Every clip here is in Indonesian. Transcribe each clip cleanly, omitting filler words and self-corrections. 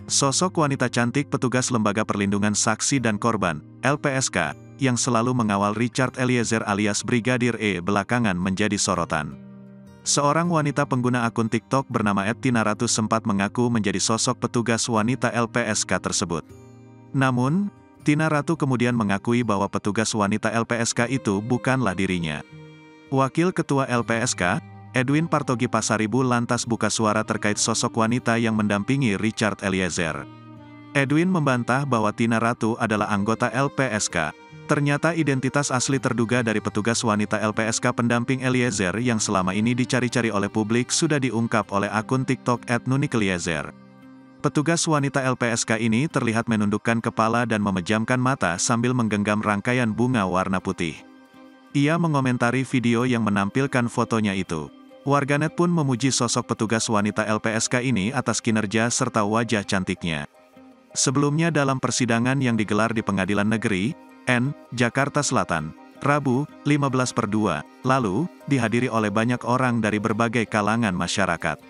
Sosok wanita cantik petugas Lembaga Perlindungan Saksi dan Korban, LPSK, yang selalu mengawal Richard Eliezer alias Brigadir E belakangan menjadi sorotan. Seorang wanita pengguna akun TikTok bernama @tinaratu sempat mengaku menjadi sosok petugas wanita LPSK tersebut. Namun, Tinaratu kemudian mengakui bahwa petugas wanita LPSK itu bukanlah dirinya. Wakil Ketua LPSK, Edwin Partogi Pasaribu lantas buka suara terkait sosok wanita yang mendampingi Richard Eliezer. Edwin membantah bahwa Tinaratu adalah anggota LPSK. Ternyata identitas asli terduga dari petugas wanita LPSK pendamping Eliezer yang selama ini dicari-cari oleh publik sudah diungkap oleh akun TikTok @nunikeliezer. Petugas wanita LPSK ini terlihat menundukkan kepala dan memejamkan mata sambil menggenggam rangkaian bunga warna putih. Ia mengomentari video yang menampilkan fotonya itu. Warganet pun memuji sosok petugas wanita LPSK ini atas kinerja serta wajah cantiknya. Sebelumnya dalam persidangan yang digelar di Pengadilan Negeri N, Jakarta Selatan, Rabu, 15/2, lalu, dihadiri oleh banyak orang dari berbagai kalangan masyarakat.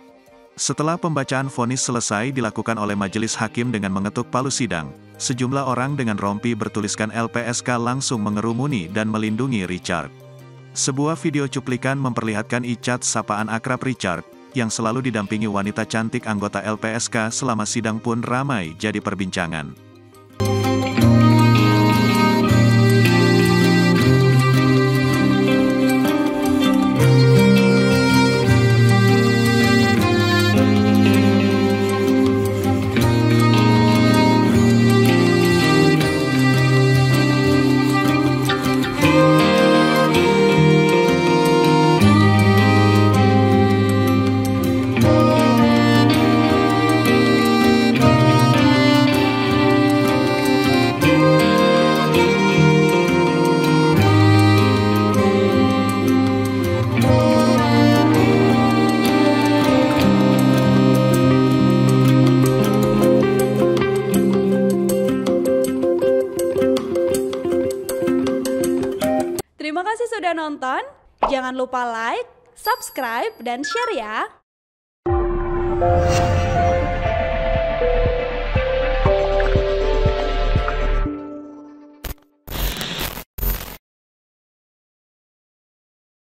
Setelah pembacaan vonis selesai dilakukan oleh majelis hakim dengan mengetuk palu sidang, sejumlah orang dengan rompi bertuliskan LPSK langsung mengerumuni dan melindungi Richard. Sebuah video cuplikan memperlihatkan icat sapaan akrab Richard, yang selalu didampingi wanita cantik anggota LPSK selama sidang pun ramai jadi perbincangan. Terima kasih sudah nonton, jangan lupa like, subscribe, dan share ya!